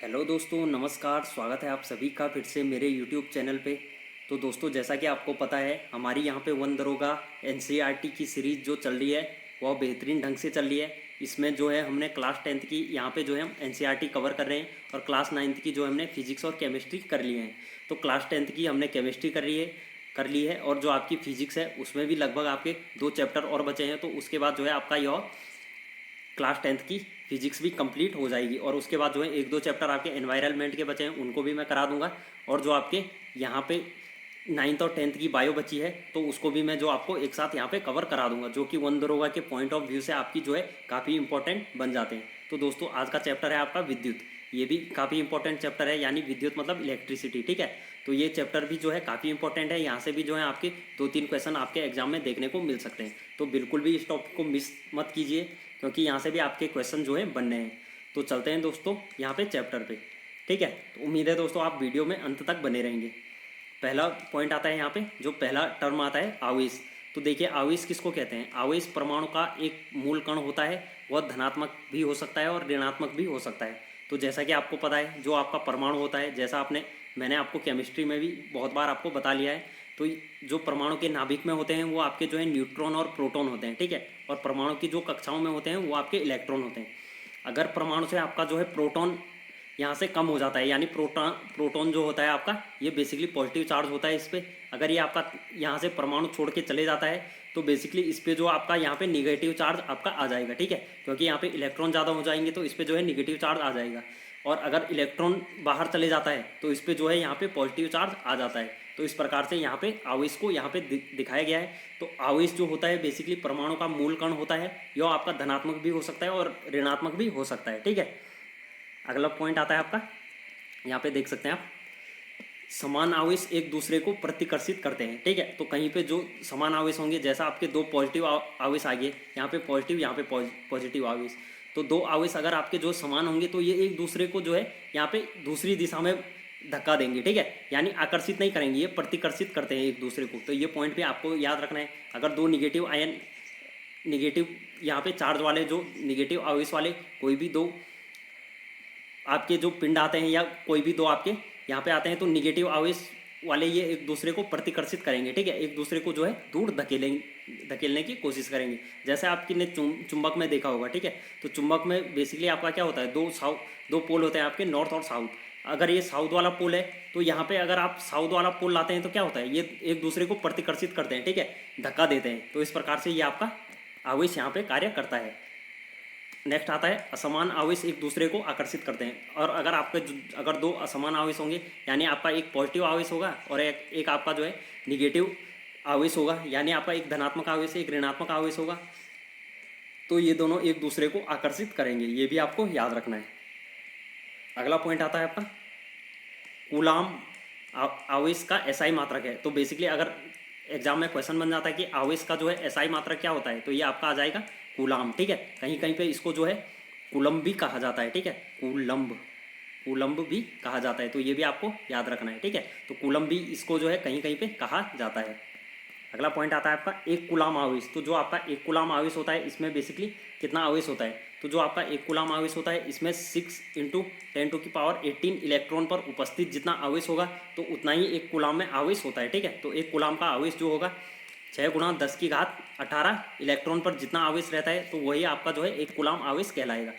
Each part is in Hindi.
हेलो दोस्तों, नमस्कार। स्वागत है आप सभी का फिर से मेरे यूट्यूब चैनल पे। तो दोस्तों, जैसा कि आपको पता है, हमारी यहाँ पे वन दरोगा एनसीईआरटी की सीरीज़ जो चल रही है वह बेहतरीन ढंग से चल रही है। इसमें जो है हमने क्लास 10th की यहाँ पे जो है हम एनसीईआरटी कवर कर रहे हैं और क्लास 9th की जो हमने फिजिक्स और केमिस्ट्री कर लिए हैं। तो क्लास 10th की हमने केमिस्ट्री कर ली है और जो आपकी फिजिक्स है उसमें भी लगभग आपके 2 चैप्टर और बचे हैं। तो उसके बाद जो है आपका यह क्लास 10th की फिजिक्स भी कंप्लीट हो जाएगी और उसके बाद जो है 1-2 चैप्टर आपके एनवायरनमेंट के बचे हैं, उनको भी मैं करा दूंगा। और जो आपके यहाँ पे 9th और 10th की बायो बची है तो उसको भी मैं जो आपको एक साथ यहाँ पे कवर करा दूंगा, जो कि वन दरोगा के पॉइंट ऑफ व्यू से आपकी जो है काफ़ी इंपॉर्टेंट बन जाते हैं। तो दोस्तों, आज का चैप्टर है आपका विद्युत। ये भी काफ़ी इंपॉर्टेंट चैप्टर है, यानी विद्युत मतलब इलेक्ट्रिसिटी। ठीक है, तो ये चैप्टर भी जो है काफ़ी इंपॉर्टेंट है। यहाँ से भी जो है आपके 2-3 क्वेश्चन आपके एग्जाम में देखने को मिल सकते हैं। तो बिल्कुल भी इस टॉपिक को मिस मत कीजिए, क्योंकि यहाँ से भी आपके क्वेश्चन जो है बनने हैं। तो चलते हैं दोस्तों यहाँ पे चैप्टर पे। ठीक है, तो उम्मीद है दोस्तों आप वीडियो में अंत तक बने रहेंगे। पहला पॉइंट आता है यहाँ पे, जो पहला टर्म आता है आवेश। तो देखिए, आवेश किसको कहते हैं? आवेश परमाणु का एक मूल कण होता है। वह धनात्मक भी हो सकता है और ऋणात्मक भी हो सकता है। तो जैसा कि आपको पता है, जो आपका परमाणु होता है, जैसा मैंने आपको केमिस्ट्री में भी बहुत बार आपको बता लिया है। तो जो परमाणु के नाभिक में होते हैं वो आपके जो है न्यूट्रॉन और प्रोटॉन होते हैं। ठीक है, और परमाणु की जो कक्षाओं में होते हैं वो आपके इलेक्ट्रॉन होते हैं। अगर परमाणु से आपका जो है प्रोटॉन यहाँ से कम हो जाता है, यानी प्रोटॉन जो होता है आपका, ये बेसिकली पॉजिटिव चार्ज होता है इस पर। अगर ये आपका यहाँ से परमाणु छोड़ के चले जाता है तो बेसिकली इस पर जो आपका यहाँ पे निगेटिव चार्ज आपका आ जाएगा। ठीक है, क्योंकि यहाँ पे इलेक्ट्रॉन ज़्यादा हो जाएंगे तो इस पर जो है निगेटिव चार्ज आ जाएगा। और अगर इलेक्ट्रॉन बाहर चले जाता है तो इस पर जो है यहाँ पे पॉजिटिव चार्ज आ जाता है। तो इस प्रकार से यहाँ पे आवेश को यहाँ पे दिखाया गया है। तो आवेश जो होता है बेसिकली परमाणु का मूल कण होता है। यह आपका धनात्मक भी हो सकता है और ऋणात्मक भी हो सकता है। ठीक है, अगला पॉइंट आता है आपका, यहाँ पे देख सकते हैं आप, समान आवेश एक दूसरे को प्रतिकर्षित करते हैं। ठीक है, तो कहीं पे जो समान आवेश होंगे, जैसा आपके दो पॉजिटिव आवेश आ गए, यहाँ पे पॉजिटिव, यहाँ पे पॉजिटिव आवेश, तो दो आवेश अगर आपके जो समान होंगे तो ये एक दूसरे को जो है यहाँ पे दूसरी दिशा में धक्का देंगे। ठीक है, यानी आकर्षित नहीं करेंगे, ये प्रतिकर्षित करते हैं एक दूसरे को। तो ये पॉइंट भी आपको याद रखना है। अगर दो निगेटिव यहाँ पे चार्ज वाले, जो निगेटिव आवेश वाले कोई भी दो आपके जो पिंड आते हैं या कोई भी दो आपके यहाँ पे आते हैं, तो निगेटिव आवेश वाले ये एक दूसरे को प्रतिकर्षित करेंगे। ठीक है, एक दूसरे को जो है दूर धकेलने की कोशिश करेंगे। जैसे आपने चुंबक में देखा होगा। ठीक है, तो चुंबक में बेसिकली आपका क्या होता है, दो पोल होते हैं आपके, नॉर्थ और साउथ। अगर ये साउथ वाला पोल है तो यहाँ पे अगर आप साउथ वाला पोल लाते हैं तो क्या होता है, ये एक दूसरे को प्रतिकर्षित करते हैं। ठीक है, धक्का देते हैं। तो इस प्रकार से ये आपका आवेश यहाँ पे कार्य करता है। नेक्स्ट आता है असमान आवेश एक दूसरे को आकर्षित करते हैं। और अगर दो असमान आवेश होंगे, यानी आपका एक पॉजिटिव आवेश होगा और एक आपका जो है निगेटिव आवेश होगा, यानी आपका एक धनात्मक आवेश है, एक ऋणात्मक आवेश होगा, तो ये दोनों एक दूसरे को आकर्षित करेंगे। ये भी आपको याद रखना है। अगला पॉइंट आता है आपका, कूलाम आवेश का एसआई मात्रक है। तो बेसिकली अगर एग्जाम में क्वेश्चन बन जाता है कि आवेश का जो है एसआई मात्रक क्या होता है, तो ये आपका आ जाएगा कूलाम। ठीक है, कहीं कहीं पे इसको जो है कूलम्ब भी कहा जाता है। ठीक है, कूलम्ब भी कहा जाता है। तो ये भी आपको याद रखना है। ठीक है, तो कूलम्ब भी इसको जो है कहीं कहीं पे कहा जाता है। अगला पॉइंट आता है आपका एक कूलाम आवेश। तो जो आपका एक कूलाम आवेश होता है, इसमें बेसिकली कितना आवेश होता है, तो जो आपका एक कूलाम आवेश होता है इसमें 6 × 10⁻18 इलेक्ट्रॉन पर उपस्थित जितना आवेश होगा तो उतना ही एक कूलाम में आवेश होता है। ठीक है, तो एक कूलाम का आवेश जो होगा 6 × 10⁻18 इलेक्ट्रॉन पर जितना आवेश रहता है, तो वही आपका जो है एक कूलाम आवेश कहलाएगा।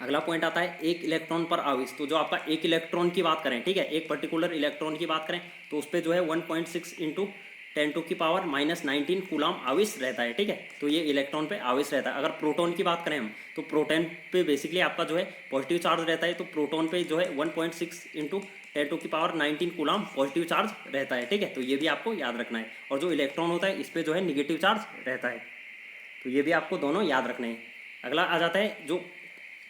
अगला पॉइंट आता है एक इलेक्ट्रॉन पर आवेश। तो जो आपका एक इलेक्ट्रॉन की बात करें, ठीक है, एक पर्टिकुलर इलेक्ट्रॉन की बात करें, तो उस पर जो है 1.6 × 10⁻−19 कूलाम आवेश रहता है। ठीक है, तो ये इलेक्ट्रॉन पे आवेश रहता है। अगर प्रोटॉन की बात करें हम, तो प्रोटॉन पे बेसिकली आपका जो है पॉजिटिव चार्ज रहता है। तो प्रोटॉन पे जो है 1.6 × 10⁻19 कूलाम पॉजिटिव चार्ज रहता है। ठीक है, तो ये भी आपको याद रखना है। और जो इलेक्ट्रॉन होता है इस पर जो है निगेटिव चार्ज रहता है। तो ये भी आपको दोनों याद रखने हैं। अगला आ जाता है जो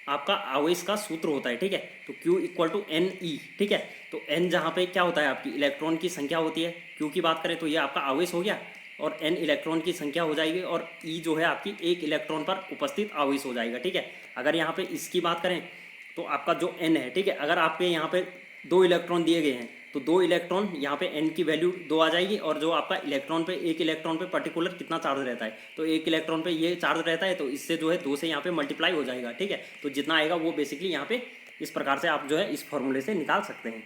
आपका आवेश का सूत्र होता है। ठीक है, तो Q = Ne। ठीक है, तो N जहाँ पे क्या होता है, आपकी इलेक्ट्रॉन की संख्या होती है। Q की बात करें तो ये आपका आवेश हो गया और N इलेक्ट्रॉन की संख्या हो जाएगी, और E जो है आपकी एक इलेक्ट्रॉन पर उपस्थित आवेश हो जाएगा। ठीक है, अगर यहाँ पे इसकी बात करें तो आपका जो N है, ठीक है, अगर आपके यहाँ पे 2 इलेक्ट्रॉन दिए गए हैं तो 2 इलेक्ट्रॉन यहाँ पे N की वैल्यू 2 आ जाएगी। और जो आपका एक इलेक्ट्रॉन पे पर्टिकुलर कितना चार्ज रहता है, तो एक इलेक्ट्रॉन पे ये चार्ज रहता है, तो इससे जो है 2 से यहाँ पे मल्टीप्लाई हो जाएगा। ठीक है, तो जितना आएगा वो बेसिकली यहाँ पे इस प्रकार से आप जो है इस फॉर्मूले से निकाल सकते हैं।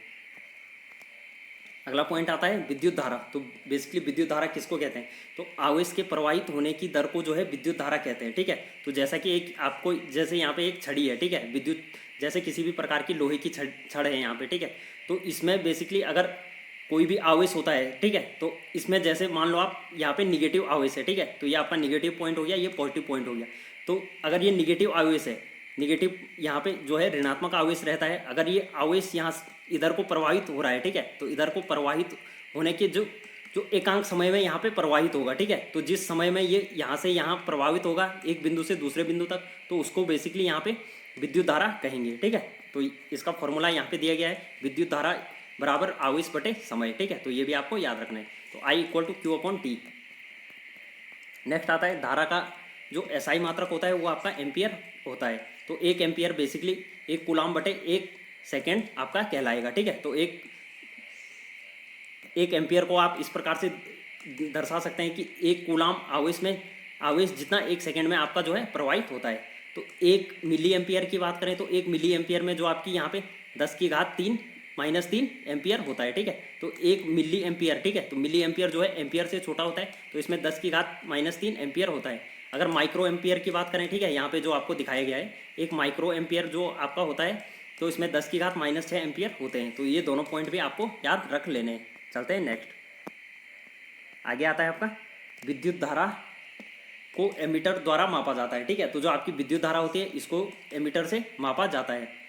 अगला पॉइंट आता है विद्युत धारा। तो बेसिकली विद्युत धारा किसको कहते हैं, तो आवेश के प्रवाहित होने की दर को जो है विद्युत धारा कहते हैं। ठीक है, तो जैसा कि एक आपको जैसे यहाँ पे एक छड़ी है, ठीक है, विद्युत जैसे किसी भी प्रकार की लोहे की छड़ है यहाँ पे, ठीक है, तो इसमें बेसिकली अगर कोई भी आवेश होता है, ठीक है, तो इसमें जैसे मान लो आप यहाँ पे निगेटिव आवेश है, ठीक है, तो ये आपका निगेटिव पॉइंट हो गया, ये पॉजिटिव पॉइंट हो गया। तो अगर ये निगेटिव आवेश है, निगेटिव यहाँ पे जो है ऋणात्मक आवेश रहता है, अगर ये आवेश यहाँ इधर को प्रवाहित हो रहा है, ठीक है, तो इधर को प्रवाहित होने के जो जो एकांक समय में यहाँ पे प्रवाहित होगा, ठीक है, तो जिस समय में ये यहाँ से यहाँ प्रवाहित होगा एक बिंदु से दूसरे बिंदु तक, तो उसको बेसिकली यहाँ पे विद्युत धारा कहेंगे। ठीक है, तो इसका फॉर्मूला यहाँ पे दिया गया है, विद्युत धारा बराबर आवेश बटे समय। ठीक है, तो ये भी आपको याद रखना है। तो I equal to Q upon T. Next आता है धारा का जो एसआई मात्रक होता है वो आपका एम्पियर होता है। तो एक एम्पियर बेसिकली एक कूलाम बटे एक सेकेंड आपका कहलाएगा। ठीक है, तो एक एम्पियर को आप इस प्रकार से दर्शा सकते हैं कि एक कूलाम आवेश जितना एक सेकेंड में आपका जो है प्रवाहित होता है। तो एक मिली एम्पियर की बात करें तो एक मिली एम्पियर में जो आपकी यहाँ पे 10⁻³ -3 एम्पियर होता है। ठीक है, तो एक मिली एम्पियर, ठीक है, तो मिली एम्पियर जो है एम्पियर से छोटा होता है, तो इसमें 10⁻³ एम्पियर होता है। अगर माइक्रो एम्पियर की बात करें, ठीक है, यहाँ पे जो आपको दिखाया गया है एक माइक्रो एम्पियर जो आपका होता है, तो इसमें 10⁻⁻6 एम्पियर होते हैं। तो ये दोनों पॉइंट भी आपको याद रख लेने हैं। चलते हैं नेक्स्ट। आगे आता है आपका विद्युत धारा को एमीटर द्वारा मापा जाता है। ठीक है, तो जो आपकी विद्युत धारा होती है इसको एमीटर से मापा जाता है।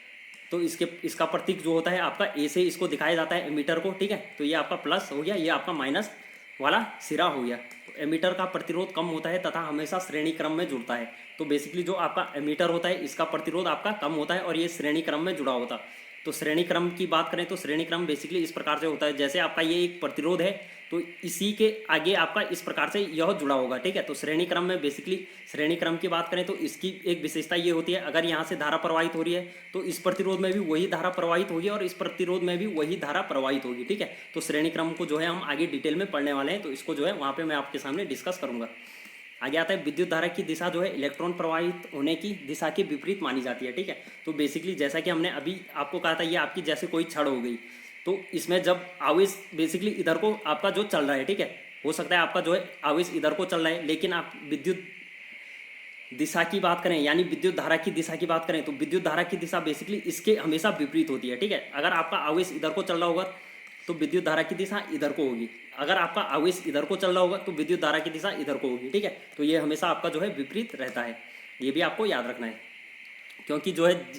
तो इसका प्रतीक जो होता है आपका ए से इसको दिखाया जाता है एमीटर को। ठीक है, तो ये आपका प्लस हो गया, ये आपका माइनस वाला सिरा हो गया। तो एमीटर का प्रतिरोध कम होता है तथा हमेशा श्रेणी क्रम में जुड़ता है। तो बेसिकली जो आपका एमीटर होता है इसका प्रतिरोध आपका कम होता है और ये श्रेणी क्रम में जुड़ा होता है। तो श्रेणी क्रम की बात करें तो श्रेणी क्रम बेसिकली इस प्रकार से होता है, जैसे आपका ये एक प्रतिरोध है तो इसी के आगे आपका इस प्रकार से यह जुड़ा होगा। ठीक है, तो श्रेणी क्रम में बेसिकली श्रेणी क्रम की बात करें तो इसकी एक विशेषता ये होती है, अगर यहाँ से धारा प्रवाहित हो रही है तो इस प्रतिरोध में भी वही धारा प्रवाहित होगी और इस प्रतिरोध में भी वही धारा प्रवाहित होगी। ठीक है, तो श्रेणी क्रम को जो है हम आगे डिटेल में पढ़ने वाले हैं, तो इसको जो है वहाँ पर मैं आपके सामने डिस्कस करूँगा। आगे आता है विद्युत धारा की दिशा जो है इलेक्ट्रॉन प्रवाहित होने की दिशा के विपरीत मानी जाती है। ठीक है, तो बेसिकली जैसा कि हमने अभी आपको कहा था, ये आपकी जैसे कोई छड़ हो गई, तो इसमें जब आवेश बेसिकली इधर को आपका जो चल रहा है, ठीक है, हो सकता है आपका जो है आवेश इधर को चल रहा है, लेकिन आप विद्युत दिशा की बात करें यानी विद्युत धारा की दिशा की बात करें तो विद्युत धारा की दिशा बेसिकली इसके हमेशा विपरीत होती है। ठीक है, अगर आपका आवेश इधर को चल रहा होगा तो विद्युत धारा की दिशा इधर को होगी, अगर आपका आवेश इधर को चल रहा होगा तो विद्युत धारा की दिशा इधर को होगी। ठीक है, तो ये हमेशा आपका जो है विपरीत रहता है, ये भी आपको याद रखना है, क्योंकि जो है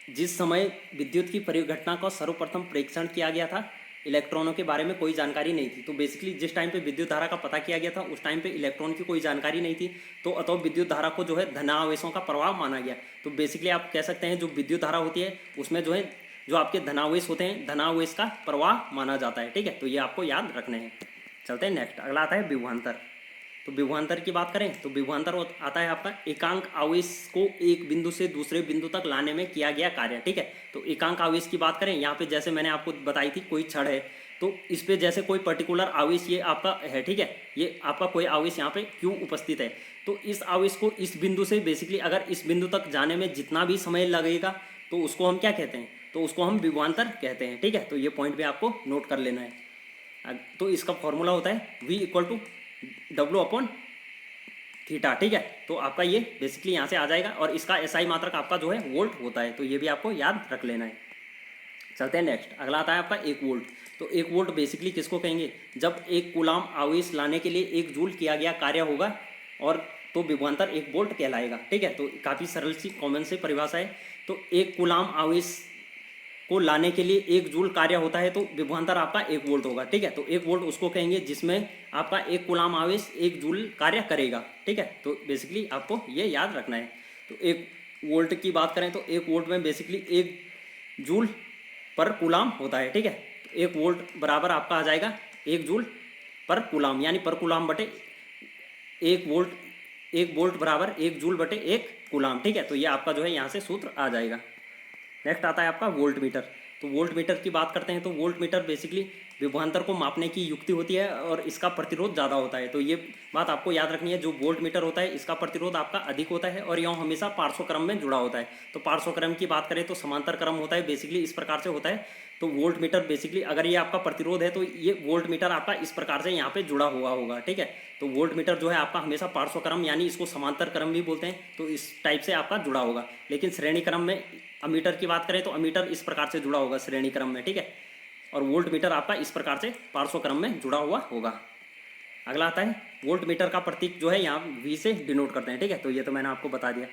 जिस समय विद्युत की परिघटना का सर्वप्रथम परीक्षण किया गया था इलेक्ट्रॉनों के बारे में कोई जानकारी नहीं थी। तो बेसिकली जिस टाइम पे विद्युत धारा का पता किया गया था उस टाइम पे इलेक्ट्रॉन की कोई जानकारी नहीं थी, तो अतः विद्युत धारा को जो है धनावेशों का प्रवाह माना गया। तो बेसिकली आप कह सकते हैं जो विद्युत धारा होती है उसमें जो है जो आपके धनावेश होते हैं धनावेश का प्रवाह माना जाता है। ठीक है, तो ये आपको याद रखने हैं। चलते हैं नेक्स्ट। अगला आता है विभवांतर। तो विभवांतर की बात करें तो विभवांतर आता है आपका एकांक आवेश को एक बिंदु से दूसरे बिंदु तक लाने में किया गया कार्य। ठीक है, तो एकांक आवेश की बात करें, यहाँ पे जैसे मैंने आपको बताई थी कोई छड़ है तो इस पे जैसे कोई पर्टिकुलर आवेश ये आपका है, ठीक है, ये आपका कोई आवेश यहाँ पे क्यों उपस्थित है, तो इस आवेश को इस बिंदु से बेसिकली अगर इस बिंदु तक जाने में जितना भी समय लगेगा तो उसको हम क्या कहते हैं, तो उसको हम विभवांतर कहते हैं। ठीक है, तो ये पॉइंट भी आपको नोट कर लेना है। तो इसका फॉर्मूला होता है V = W/θ। ठीक है, तो आपका ये बेसिकली यहाँ से आ जाएगा और इसका SI मात्रक आपका जो है वोल्ट होता है, तो ये भी आपको याद रख लेना है। चलते हैं नेक्स्ट। अगला आता है आपका 1 वोल्ट। तो 1 वोल्ट बेसिकली किसको कहेंगे, जब एक कूलाम आवेश लाने के लिए 1 जूल किया गया कार्य होगा और तो विभवांतर 1 वोल्ट कहलाएगा। ठीक है, तो काफ़ी सरल सी कॉमन से परिभाषा है। तो एक कूलाम आवेश को लाने के लिए 1 जूल कार्य होता है तो विभवांतर आपका 1 वोल्ट होगा। ठीक है, तो 1 वोल्ट उसको कहेंगे जिसमें आपका एक कूलाम आवेश 1 जूल कार्य करेगा। ठीक है, तो बेसिकली आपको ये याद रखना है। तो 1 वोल्ट की बात करें तो 1 वोल्ट में बेसिकली 1 जूल पर कूलाम होता है। ठीक है, तो 1 वोल्ट बराबर आपका आ जाएगा 1 जूल पर कूलाम, यानी पर कूलाम बटे 1 वोल्ट, 1 वोल्ट बराबर 1 जूल बटे 1 कूलाम। ठीक है, तो ये आपका जो है यहाँ से सूत्र आ जाएगा। नेक्स्ट आता है आपका वोल्ट मीटर। तो वोल्ट मीटर की बात करते हैं तो वोल्ट मीटर बेसिकली विभवांतर को मापने की युक्ति होती है और इसका प्रतिरोध ज़्यादा होता है। तो ये बात आपको याद रखनी है, जो वोल्ट मीटर होता है इसका प्रतिरोध आपका अधिक होता है और यह हमेशा पार्श्व क्रम में जुड़ा होता है। तो पार्श्व क्रम की बात करें तो समांतर क्रम होता है, बेसिकली इस प्रकार से होता है। तो वोल्ट मीटर बेसिकली अगर ये आपका प्रतिरोध है तो ये वोल्ट मीटर आपका इस प्रकार से यहाँ पे जुड़ा हुआ होगा, ठीक है। तो वोल्ट मीटर जो है आपका हमेशा पार्श्व क्रम यानी इसको समांतर क्रम भी बोलते हैं, तो इस टाइप से आपका जुड़ा होगा। लेकिन श्रेणी क्रम में अमीटर की बात करें तो अमीटर इस प्रकार से जुड़ा होगा श्रेणी क्रम में, ठीक है। और वोल्ट मीटर आपका इस प्रकार से पार्श्व क्रम में जुड़ा हुआ होगा। अगला आता है वोल्ट मीटर का प्रतीक जो है यहाँ V से डिनोट करते हैं, ठीक है। तो ये तो मैंने आपको बता दिया।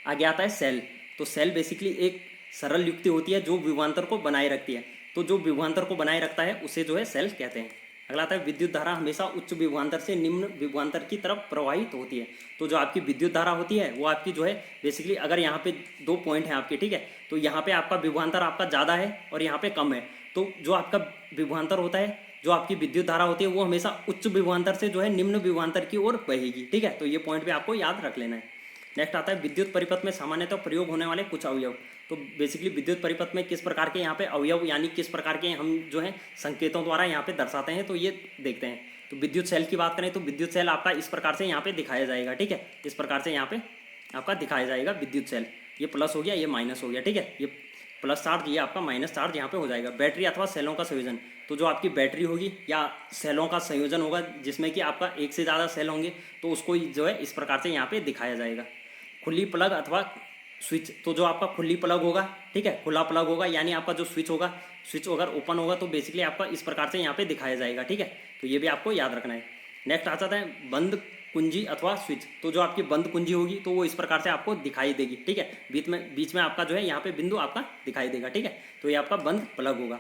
आगे आता है सेल। तो सेल बेसिकली एक सरल युक्ति होती है जो विभवांतर को बनाए रखती है। तो जो विभवांतर को बनाए रखता है उसे जो है सेल कहते हैं। अगला आता है विद्युत धारा हमेशा उच्च विभवांतर से निम्न विभवांतर की तरफ प्रवाहित होती है। तो जो आपकी विद्युत धारा होती है वो आपकी जो है बेसिकली अगर यहाँ पे 2 पॉइंट हैं आपके, ठीक है, तो यहाँ पे आपका विभवांतर आपका ज़्यादा है और यहाँ पे कम है। तो जो आपका विभवांतर होता है, जो आपकी विद्युत धारा होती है वो हमेशा उच्च विभवांतर से जो है निम्न विभवांतर की ओर बहेगी, ठीक है। तो ये पॉइंट भी आपको याद रख लेना है। नेक्स्ट आता है विद्युत परिपथ में सामान्यतः प्रयोग होने वाले कुछ अवयव। तो बेसिकली विद्युत परिपथ में किस प्रकार के यहाँ पे अवयव यानी किस प्रकार के हम जो है संकेतों द्वारा यहाँ पे दर्शाते हैं, तो ये देखते हैं। तो विद्युत सेल की बात करें तो विद्युत सेल आपका इस प्रकार से यहाँ पे दिखाया जाएगा, ठीक है। इस प्रकार से यहाँ पे आपका दिखाया जाएगा विद्युत सेल। ये प्लस हो गया, ये माइनस हो गया, ठीक है। ये प्लस चार्ज, ये आपका माइनस चार्ज यहाँ पे हो जाएगा। बैटरी अथवा सेलों का संयोजन। तो जो आपकी बैटरी होगी या सेलों का संयोजन होगा जिसमें कि आपका एक से ज़्यादा सेल होंगे तो उसको जो है इस प्रकार से यहाँ पे दिखाया जाएगा। खुली प्लग अथवा स्विच। तो जो आपका खुली प्लग होगा, ठीक है, खुला प्लग होगा यानी आपका जो स्विच होगा, स्विच अगर ओपन होगा तो बेसिकली आपका इस प्रकार से यहाँ पे दिखाया जाएगा, ठीक है। तो ये भी आपको याद रखना है। नेक्स्ट आ जाता है बंद कुंजी अथवा स्विच। तो जो आपकी बंद कुंजी होगी तो वो इस प्रकार से आपको दिखाई देगी, ठीक है। बीच में आपका जो है यहाँ पे बिंदु आपका दिखाई देगा, ठीक है। तो ये आपका बंद प्लग होगा।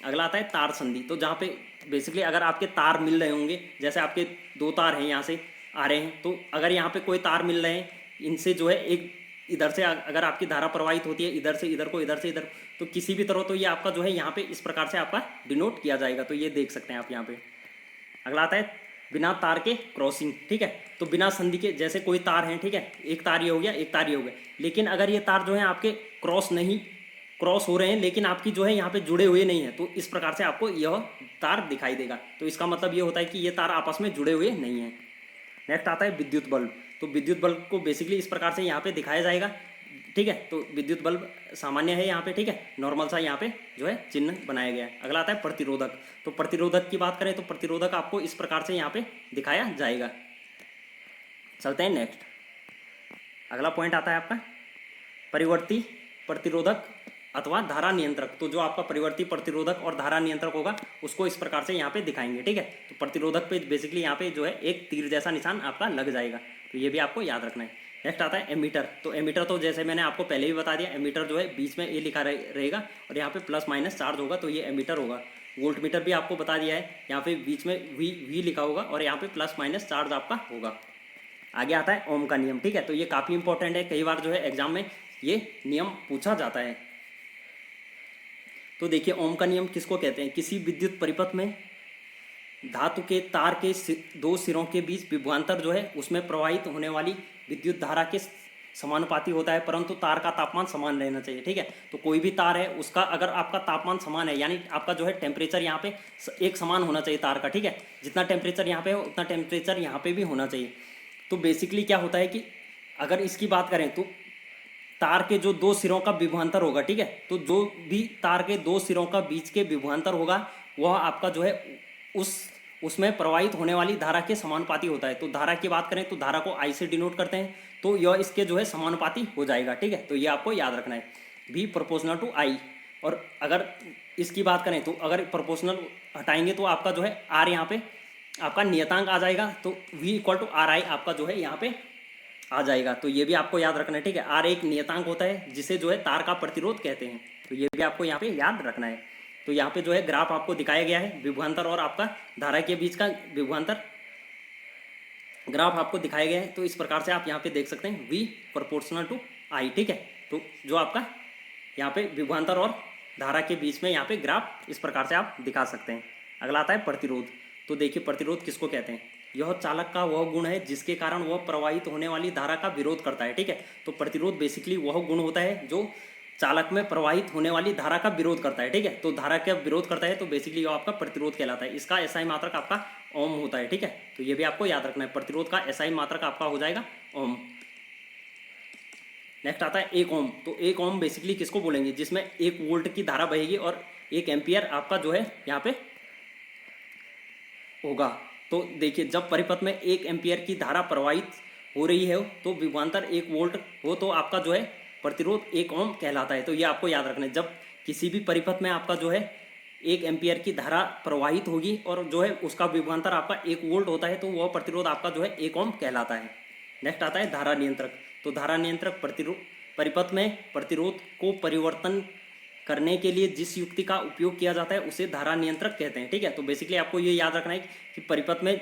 अगला आता है तार संधि। तो जहाँ पे बेसिकली अगर आपके तार मिल रहे होंगे, जैसे आपके 2 तार हैं यहाँ से आ रहे हैं, तो अगर यहाँ पे कोई तार मिल रहे हैं, इनसे जो है एक इधर से अगर आपकी धारा प्रवाहित होती है इधर से इधर को, इधर से इधर, तो किसी भी तरह तो ये आपका जो है यहाँ पे इस प्रकार से आपका डिनोट किया जाएगा। तो ये देख सकते हैं आप यहाँ पे। अगला आता है बिना तार के क्रॉसिंग, ठीक है। तो बिना संधि के, जैसे कोई तार है, ठीक है, एक तार ये हो गया, एक तार ये हो गया, लेकिन अगर ये तार जो है आपके क्रॉस हो रहे हैं लेकिन आपकी जो है यहाँ पे जुड़े हुए नहीं है, तो इस प्रकार से आपको यह तार दिखाई देगा। तो इसका मतलब ये होता है कि ये तार आपस में जुड़े हुए नहीं है। नेक्स्ट आता है विद्युत बल्ब। तो विद्युत बल्ब को बेसिकली इस प्रकार से यहाँ पे दिखाया जाएगा, ठीक है। तो विद्युत बल्ब सामान्य है यहाँ पे, ठीक है, नॉर्मल सा यहाँ पे जो है चिन्ह बनाया गया है। अगला आता है प्रतिरोधक। तो प्रतिरोधक की बात करें तो प्रतिरोधक आपको इस प्रकार से यहाँ पे दिखाया जाएगा। चलते हैं नेक्स्ट। अगला पॉइंट आता है आपका परिवर्ती प्रतिरोधक अथवा धारा नियंत्रक। तो जो आपका परिवर्ती प्रतिरोधक और धारा नियंत्रक होगा उसको इस प्रकार से यहाँ पे दिखाएंगे, ठीक है। तो प्रतिरोधक पे बेसिकली यहाँ पे जो है एक तीर जैसा निशान आपका लग जाएगा, तो ये भी आपको याद रखना है। नेक्स्ट आता है एमीटर। तो एमीटर तो जैसे मैंने आपको पहले ही बता दिया, एमीटर जो है बीच में ए लिखा रहेगा और यहाँ पे प्लस माइनस चार्ज होगा, तो ये एमीटर होगा। वोल्ट मीटर भी आपको बता दिया है, यहाँ पे बीच में वी लिखा होगा और यहाँ पे प्लस माइनस चार्ज आपका होगा। आगे आता है ओम का नियम, ठीक है। तो ये काफ़ी इंपॉर्टेंट है, कई बार जो है एग्जाम में ये नियम पूछा जाता है। तो देखिए ओम का नियम किसको कहते हैं। किसी विद्युत परिपथ में धातु के तार के 2 सिरों के बीच विभवांतर जो है उसमें प्रवाहित होने वाली विद्युत धारा के समानुपाती होता है, परंतु तार का तापमान समान रहना चाहिए, ठीक है। तो कोई भी तार है उसका अगर आपका तापमान समान है यानी आपका जो है टेम्परेचर यहाँ पे एक समान होना चाहिए तार का, ठीक है। जितना टेम्परेचर यहाँ पे हो उतना टेम्परेचर यहाँ पे भी होना चाहिए। तो बेसिकली क्या होता है कि अगर इसकी बात करें तो तार के जो 2 सिरों का विभवांतर होगा, ठीक है, तो जो भी तार के 2 सिरों का बीच के विभवांतर होगा वह आपका जो है उसमें प्रवाहित होने वाली धारा के समानुपाती होता है। तो धारा की बात करें तो धारा को आई से डिनोट करते हैं, तो यह इसके जो है समानुपाती हो जाएगा, ठीक है। तो ये आपको याद रखना है, V प्रोपोर्शनल टू I। और अगर इसकी बात करें तो अगर प्रोपोर्शनल हटाएंगे तो आपका जो है R यहाँ पे आपका नियतांक आ जाएगा, तो V इक्वल टू RI आपका जो है यहाँ पे आ जाएगा। तो ये भी आपको याद रखना है, ठीक है। R एक नियतांक होता है जिसे जो है तार का प्रतिरोध कहते हैं, तो ये भी आपको यहाँ पे याद रखना है। तो यहाँ पे जो है ग्राफ आपको दिखाया गया है, विभवांतर और आपका धारा के बीच का विभवांतर ग्राफ आपको दिखाया गया है। तो इस प्रकार से आप यहाँ पे देख सकते हैं V प्रोपोर्शनल टू I, ठीक है। तो जो आपका यहाँ पे विभवांतर और धारा के बीच में यहाँ पे ग्राफ इस प्रकार से आप दिखा सकते हैं। अगला आता है प्रतिरोध। तो देखिए प्रतिरोध किसको कहते हैं। यह चालक का वह गुण है जिसके कारण वह प्रवाहित होने वाली धारा का विरोध करता है, ठीक है। तो प्रतिरोध बेसिकली वह गुण होता है जो चालक में प्रवाहित होने वाली धारा का विरोध करता है। ठीक है, तो धारा का विरोध करता है तो बेसिकली ये आपका प्रतिरोध कहलाता है। इसका एसआई मात्रक आपका ओम होता है। ठीक है, तो ये भी आपको याद रखना है, प्रतिरोध का एसआई मात्रक आपका हो जाएगा ओम। नेक्स्ट आता है 1 ओम। तो 1 ओम बेसिकली किसको बोलेंगे, जिसमें 1 वोल्ट की धारा बहेगी और 1 एम्पियर आपका जो है यहाँ पे होगा। तो देखिए, जब परिपथ में 1 एम्पियर की धारा प्रवाहित हो रही है तो विभवांतर 1 वोल्ट हो तो आपका जो है प्रतिरोध 1 ओम कहलाता है। तो ये आपको याद रखना है, जब किसी भी परिपथ में आपका जो है 1 एम्पियर की धारा प्रवाहित होगी और जो है उसका विभवांतर आपका 1 वोल्ट होता है तो वह प्रतिरोध आपका जो है 1 ओम कहलाता है। नेक्स्ट आता है धारा नियंत्रक। तो धारा नियंत्रक परिपथ में प्रतिरोध को परिवर्तन करने के लिए जिस युक्ति का उपयोग किया जाता है उसे धारा नियंत्रक कहते हैं। ठीक है, तो बेसिकली आपको ये याद रखना है कि परिपथ में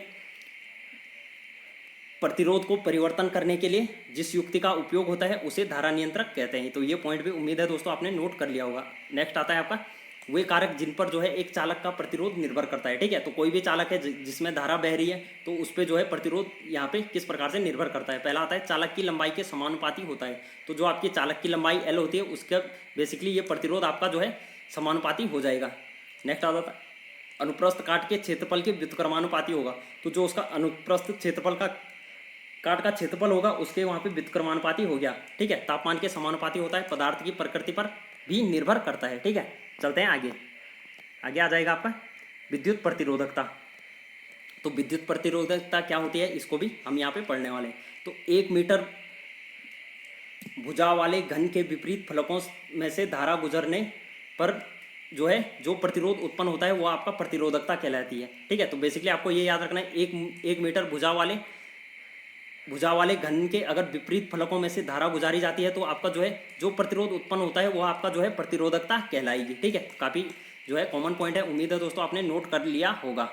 प्रतिरोध को परिवर्तन करने के लिए जिस युक्ति का उपयोग होता है उसे धारा नियंत्रक कहते हैं। तो ये पॉइंट भी उम्मीद है दोस्तों आपने नोट कर लिया होगा। नेक्स्ट आता है आपका वे कारक जिन पर जो है एक चालक का प्रतिरोध निर्भर करता है। ठीक है, तो कोई भी चालक है जिसमें धारा बह रही है तो उस पर जो है प्रतिरोध यहाँ पे किस प्रकार से निर्भर करता है। पहला आता है चालक की लंबाई के समानुपाती होता है। तो जो आपकी चालक की लंबाई L होती है उसका बेसिकली ये प्रतिरोध आपका जो है समानुपाती हो जाएगा। नेक्स्ट आता है अनुप्रस्थ काट के क्षेत्रफल के व्युत्क्रमानुपाती होगा। तो जो उसका अनुप्रस्थ क्षेत्रफल का काट का क्षेत्रफल होगा उसके वहाँ पे व्युत्क्रमानुपाती हो गया। ठीक है, तापमान के समानुपाती होता है, पदार्थ की प्रकृति पर भी निर्भर करता है। ठीक है, चलते हैं आगे। आगे आ जाएगा आपका विद्युत प्रतिरोधकता। तो विद्युत प्रतिरोधकता क्या होती है इसको भी हम यहाँ पे पढ़ने वाले हैं। तो 1 मीटर भुजा वाले घन के विपरीत फलकों में से धारा गुजरने पर जो है जो प्रतिरोध उत्पन्न होता है वो आपका प्रतिरोधकता कहलाती है। ठीक है, तो बेसिकली आपको ये याद रखना है, एक मीटर भुजा वाले घन के अगर विपरीत फलकों में से धारा गुजारी जाती है तो आपका जो है जो प्रतिरोध उत्पन्न होता है वो आपका जो है प्रतिरोधकता कहलाएगी। ठीक है, काफ़ी जो है कॉमन पॉइंट है, उम्मीद है दोस्तों आपने नोट कर लिया होगा।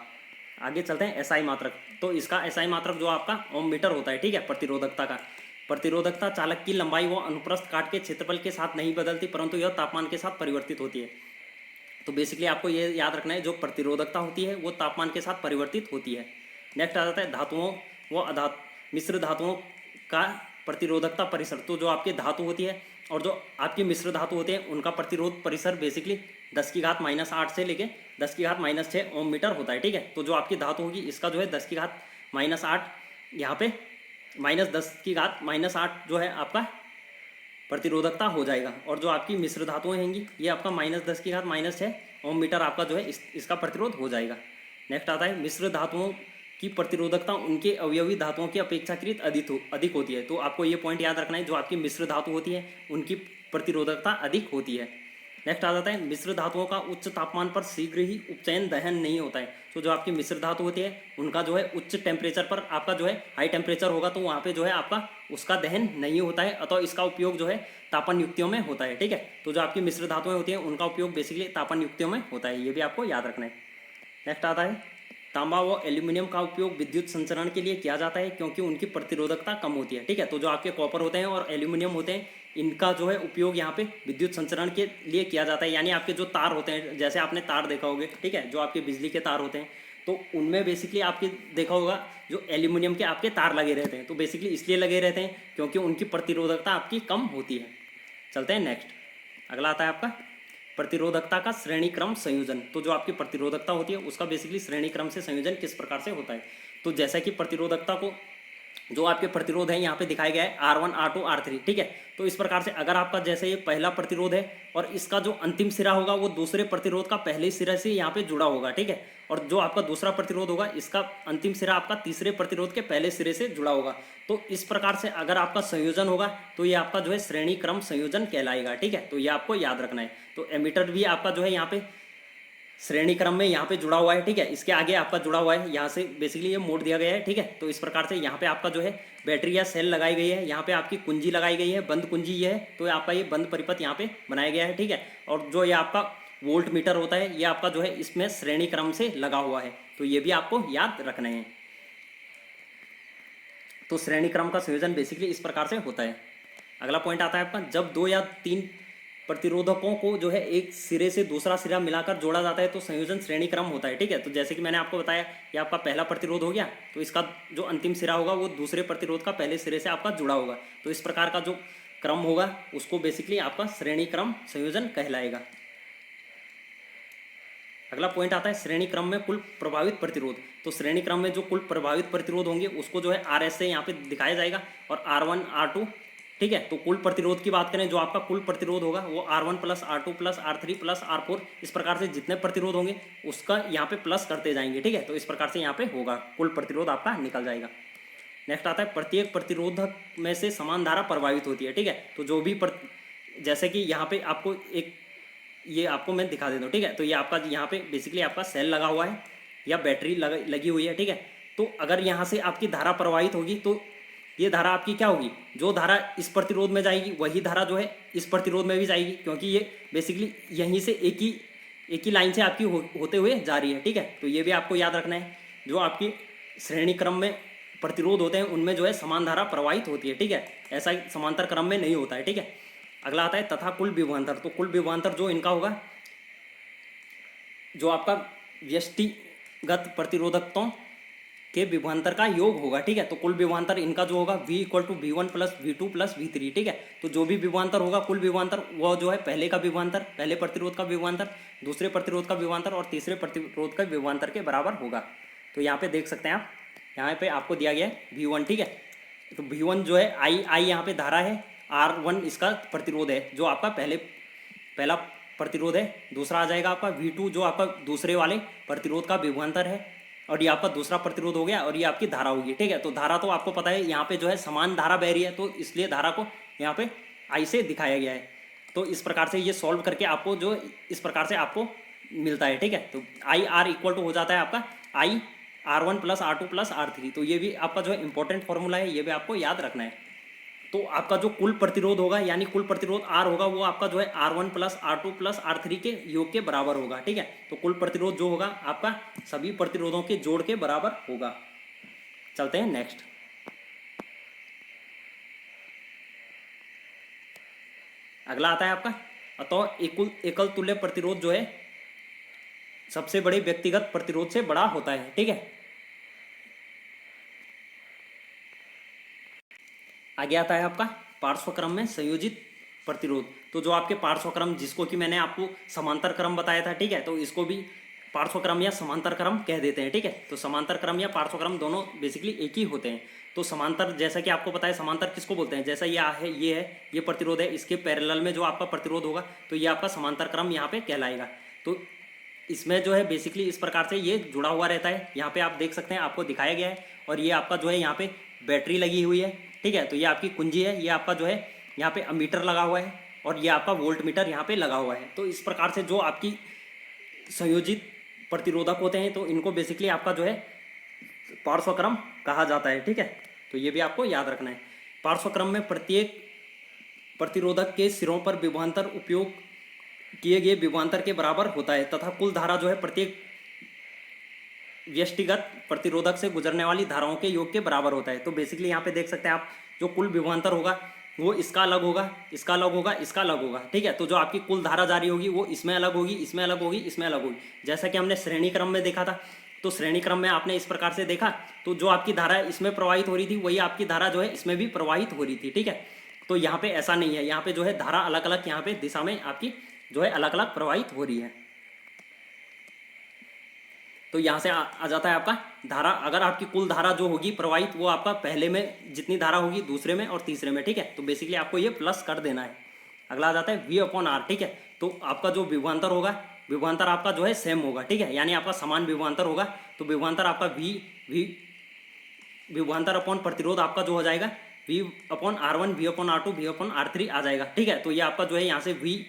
आगे चलते हैं एसआई मात्रक। तो इसका एसआई मात्रक जो आपका ओम मीटर होता है। ठीक है, प्रतिरोधकता का प्रतिरोधकता चालक की लंबाई व अनुप्रस्थ काट के क्षेत्रफल के साथ नहीं बदलती परंतु यह तापमान के साथ परिवर्तित होती है। तो बेसिकली आपको ये याद रखना है, जो प्रतिरोधकता होती है वो तापमान के साथ परिवर्तित होती है। नेक्स्ट आ जाता है धातुओं व मिश्र धातुओं का प्रतिरोधकता परिसर। तो जो आपकी धातु होती है और जो आपकी मिश्र धातु होते हैं उनका प्रतिरोध परिसर बेसिकली 10⁻⁻8 से लेके 10⁻⁻6 ओम मीटर होता है। ठीक है, तो जो आपकी धातु होगी इसका जो है 10⁻⁻8 यहाँ पे -10⁻⁻8 जो है आपका प्रतिरोधकता हो जाएगा। और जो आपकी मिश्र धातुएं होंगी ये आपका -10⁻6 ओम मीटर आपका जो है इसका प्रतिरोध हो जाएगा। नेक्स्ट आता है मिश्र धातुओं की प्रतिरोधकता उनके अवयवी धातुओं की अपेक्षाकृत अधिक होती है। तो आपको ये पॉइंट याद रखना है, जो आपकी मिश्र धातु होती है उनकी प्रतिरोधकता अधिक होती है। नेक्स्ट आ जाता है मिश्र धातुओं का उच्च तापमान पर शीघ्र ही उपचयन दहन नहीं होता है। तो जो आपकी मिश्र धातु होती है उनका जो है उच्च टेम्परेचर पर आपका जो है हाई टेम्परेचर होगा तो वहाँ पे जो है आपका उसका दहन नहीं होता है, अतः इसका उपयोग जो है तापन युक्तियों में होता है। ठीक है, तो जो आपकी मिश्र धातुएं होती हैं उनका उपयोग बेसिकली तापन युक्तियों में होता है, ये भी आपको याद रखना है। नेक्स्ट आता है तांबा व एल्यूमिनियम का उपयोग विद्युत संचरण के लिए किया जाता है क्योंकि उनकी प्रतिरोधकता कम होती है। ठीक है, तो जो आपके कॉपर होते हैं और एल्यूमिनियम होते हैं इनका जो है उपयोग यहाँ पे विद्युत संचरण के लिए किया जाता है। यानी आपके जो तार होते हैं, जैसे आपने तार देखा होगा, ठीक है, जो आपके बिजली के तार होते हैं तो उनमें बेसिकली आपके देखा होगा जो एल्यूमिनियम के आपके तार लगे रहते हैं। तो बेसिकली इसलिए लगे रहते हैं क्योंकि उनकी प्रतिरोधकता आपकी कम होती है। चलते हैं नेक्स्ट, अगला आता है आपका प्रतिरोधकता का श्रेणी क्रम संयोजन। तो जो आपकी प्रतिरोधकता होती है उसका बेसिकली श्रेणी क्रम से संयोजन किस प्रकार से होता है। तो जैसा कि प्रतिरोधकता को जो आपके प्रतिरोध है यहाँ पे दिखाया गया है R1 R2 R3। ठीक है, तो इस प्रकार से अगर आपका जैसे ये पहला प्रतिरोध है और इसका जो अंतिम सिरा होगा वो दूसरे प्रतिरोध का पहले सिरे से यहाँ पे जुड़ा होगा। ठीक है, और जो आपका दूसरा प्रतिरोध होगा इसका अंतिम सिरा आपका तीसरे प्रतिरोध के पहले सिरे से जुड़ा होगा। तो इस प्रकार से अगर आपका संयोजन होगा तो ये आपका जो है श्रेणी क्रम संयोजन कहलाएगा। ठीक है, तो ये आपको याद रखना है। तो एमीटर भी आपका जो है यहाँ पे श्रेणी क्रम में यहाँ पे जुड़ा हुआ है। ठीक है, इसके आगे आपका जुड़ा हुआ है, यहाँ से बेसिकली ये मोड़ दिया गया है। ठीक है, तो इस प्रकार से यहाँ पे आपका जो है बैटरी या सेल लगाई गई है, यहाँ पे आपकी कुंजी लगाई गई है, बंद कुंजी ये है, तो आपका ये बंद परिपथ यहाँ पे बनाया गया है। ठीक है, और जो ये आपका वोल्ट मीटर होता है ये आपका जो है इसमें श्रेणी क्रम से लगा हुआ है, तो ये भी आपको याद रखना है। तो श्रेणी क्रम का संयोजन बेसिकली इस प्रकार से होता है। अगला पॉइंट आता है आपका जब 2 या 3 प्रतिरोधकों को जो है एक सिरे से दूसरा सिरा मिलाकर जोड़ा जाता है तो संयोजन श्रेणी क्रम होता है। ठीक है, तो जैसे कि मैंने आपको बताया ये आपका पहला प्रतिरोध हो गया तो इसका जो अंतिम सिरा होगा वो दूसरे प्रतिरोध का पहले सिरे से आपका जुड़ा होगा। तो इस प्रकार का जो क्रम होगा उसको बेसिकली आपका श्रेणी क्रम संयोजन कहलाएगा। अगला पॉइंट आता है श्रेणी क्रम में कुल प्रभावित प्रतिरोध। तो श्रेणी क्रम में जो कुल प्रभावित प्रतिरोध होंगे उसको जो है आर एस से यहाँ पे दिखाया जाएगा और R1 R2, ठीक है। तो कुल प्रतिरोध की बात करें, जो आपका कुल प्रतिरोध होगा वो R1 plus R2 plus R3 plus R4, इस प्रकार से जितने प्रतिरोध होंगे उसका यहाँ पे प्लस करते जाएंगे, ठीक है। तो इस प्रकार से यहाँ पे होगा, कुल प्रतिरोध आपका निकल जाएगा। नेक्स्ट आता है प्रत्येक प्रतिरोधक में से समान धारा प्रभावित होती है, ठीक है। तो जो भी जैसे कि यहाँ पे आपको एक ये आपको मैं दिखा देता हूँ, ठीक है। तो ये आपका यहाँ पे बेसिकली आपका सेल लगा हुआ है या बैटरी लगी हुई है, ठीक है। तो अगर यहाँ से आपकी धारा प्रवाहित होगी तो ये धारा आपकी क्या होगी, जो धारा इस प्रतिरोध में जाएगी वही धारा जो है इस प्रतिरोध में भी जाएगी, क्योंकि ये बेसिकली यहीं से एक ही लाइन से आपकी होते हुए जा रही है, ठीक है। तो ये भी आपको याद रखना है, जो आपकी श्रेणी क्रम में प्रतिरोध होते हैं उनमें जो है समान धारा प्रवाहित होती है, ठीक है। ऐसा समांतर क्रम में नहीं होता है, ठीक है। अगला आता है तथा कुल विभवांतर। तो कुल विभवांतर जो इनका होगा, जो आपका व्यष्टिगत प्रतिरोधकताओं के विभवांतर का योग होगा, ठीक है। तो कुल विभवांतर इनका जो होगा V equal to V1 plus V2 plus V3, ठीक है। तो जो भी विभवांतर होगा कुल विभवांतर वो जो है पहले का विभवांतर, पहले प्रतिरोध का विभवांतर, दूसरे प्रतिरोध का विभवांतर और तीसरे प्रतिरोध का विभवांतर के बराबर होगा। तो यहाँ पे देख सकते हैं आप, यहाँ पे आपको दिया गया है V1, ठीक है। तो V1 जो है I यहाँ पे धारा है, R1 इसका प्रतिरोध है जो आपका पहला प्रतिरोध है। दूसरा आ जाएगा आपका V2 जो आपका दूसरे वाले प्रतिरोध का विभवांतर है, और ये आपका दूसरा प्रतिरोध हो गया और ये आपकी धारा होगी, ठीक है। तो धारा तो आपको पता है यहाँ पे जो है समान धारा बह रही है, तो इसलिए धारा को यहाँ पे I से दिखाया गया है। तो इस प्रकार से ये सॉल्व करके आपको जो इस प्रकार से आपको मिलता है, ठीक है। तो IR इक्वल टू हो जाता है आपका I R1 plus R2 plus R3। तो ये भी आपका जो है इंपॉर्टेंट फॉर्मूला है, ये भी आपको याद रखना है। तो आपका जो कुल प्रतिरोध होगा यानी कुल प्रतिरोध R होगा वो आपका जो है R1 plus R2 plus R3 के योग के बराबर होगा, ठीक है। तो कुल प्रतिरोध जो होगा आपका सभी प्रतिरोधों के जोड़ के बराबर होगा। चलते हैं नेक्स्ट। अगला आता है आपका अतः एकल तुल्य प्रतिरोध जो है सबसे बड़े व्यक्तिगत प्रतिरोध से बड़ा होता है, ठीक है। आगे आता है आपका पार्श्वक्रम में संयोजित प्रतिरोध। तो जो आपके पार्श्वक्रम, जिसको कि मैंने आपको समांतर क्रम बताया था, ठीक है। तो इसको भी पार्श्वक्रम या समांतर क्रम कह देते हैं, ठीक है। तो समांतर क्रम या पार्श्वक्रम दोनों बेसिकली एक ही होते हैं। तो समांतर, जैसा कि आपको पता है समांतर किसको बोलते हैं, जैसा ये प्रतिरोध है, इसके पैरेलल में जो आपका प्रतिरोध होगा तो ये आपका समांतर क्रम यहाँ पे कहलाएगा। तो इसमें जो है बेसिकली इस प्रकार से ये जुड़ा हुआ रहता है। यहाँ पे आप देख सकते हैं, आपको दिखाया गया है, और ये आपका जो है यहाँ पे बैटरी लगी हुई है, ठीक है। तो ये आपकी कुंजी है, ये आपका जो है यहाँ पे अमीटर लगा हुआ है, और ये आपका वोल्ट मीटर यहाँ पे लगा हुआ है। तो इस प्रकार से जो आपकी संयोजित प्रतिरोधक होते हैं तो इनको बेसिकली आपका जो है पार्श्वक्रम कहा जाता है, ठीक है। तो ये भी आपको याद रखना है। पार्श्वक्रम में प्रत्येक प्रतिरोधक के सिरों पर विभवांतर उपयोग किए गए विभवांतर के बराबर होता है, तथा कुल धारा जो है प्रत्येक व्यष्टिगत प्रतिरोधक से गुजरने वाली धाराओं के योग के बराबर होता है। तो बेसिकली यहाँ पे देख सकते हैं आप, जो कुल विभवांतर होगा वो इसका अलग होगा, इसका अलग होगा, इसका अलग होगा, ठीक है। तो जो आपकी कुल धारा जारी होगी वो इसमें अलग होगी, इसमें अलग होगी, इसमें अलग होगी। जैसा कि हमने श्रेणी क्रम में देखा था, तो श्रेणी क्रम में आपने इस प्रकार से देखा, तो जो आपकी धारा इसमें प्रवाहित हो रही थी वही आपकी धारा जो है इसमें भी प्रवाहित हो रही थी, ठीक है। तो यहाँ पे ऐसा नहीं है, यहाँ पे जो है धारा अलग अलग यहाँ पे दिशा में आपकी जो है अलग अलग प्रवाहित हो रही है। तो यहाँ से आ जाता है आपका धारा, अगर आपकी कुल धारा जो होगी प्रवाहित वो आपका पहले में जितनी धारा होगी दूसरे में और तीसरे में, ठीक है। तो बेसिकली आपको ये प्लस कर देना है। अगला आ जाता है V/R, ठीक है। तो आपका जो विभवांतर होगा, विभवांतर आपका जो है सेम होगा, ठीक है, यानी आपका समान विभवांतर होगा। तो विभवांतर आपका विभवांतर अपॉन प्रतिरोध आपका जो हो जाएगा V/R1 V/R2 V/R3 आ जाएगा, ठीक है। तो ये आपका जो है यहाँ से V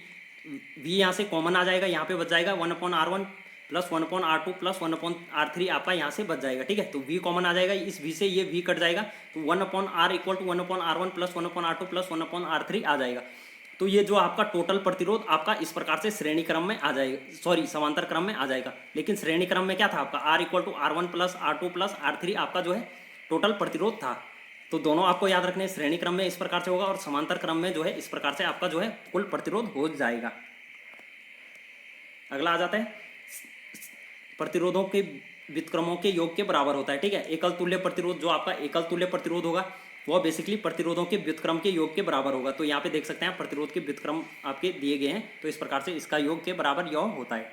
यहाँ से कॉमन आ जाएगा, यहाँ पे बच जाएगा 1/R1 plus 1/R2 plus 1/R3 आपका यहाँ से बच जाएगा, ठीक है। तो V कॉमन आ जाएगा, इस V से ये V कट जाएगा, तो 1/R equal to 1/R1 plus 1/R2 plus 1/R3 आ जाएगा। तो ये जो आपका टोटल प्रतिरोध आपका इस प्रकार से श्रेणी क्रम में आ जाएगा, सॉरी समांतर क्रम में आ जाएगा। लेकिन श्रेणी क्रम में क्या था आपका R equal to R1 plus R2 plus R3 आपका जो है टोटल प्रतिरोध था। तो दोनों आपको याद रखने, श्रेणी क्रम में इस प्रकार से होगा और समांतर क्रम में जो है इस प्रकार से आपका जो है कुल प्रतिरोध हो जाएगा। अगला आ जाता है प्रतिरोधों के व्युत्क्रमों के योग के बराबर होता है, ठीक है। एकल तुल्य प्रतिरोध, जो आपका एकल तुल्य प्रतिरोध होगा वह बेसिकली प्रतिरोधों के व्युत्क्रम के योग के बराबर होगा। तो यहाँ पे देख सकते हैं प्रतिरोध के व्युत्क्रम आपके दिए गए हैं, तो इस प्रकार से इसका योग के बराबर यह होता है।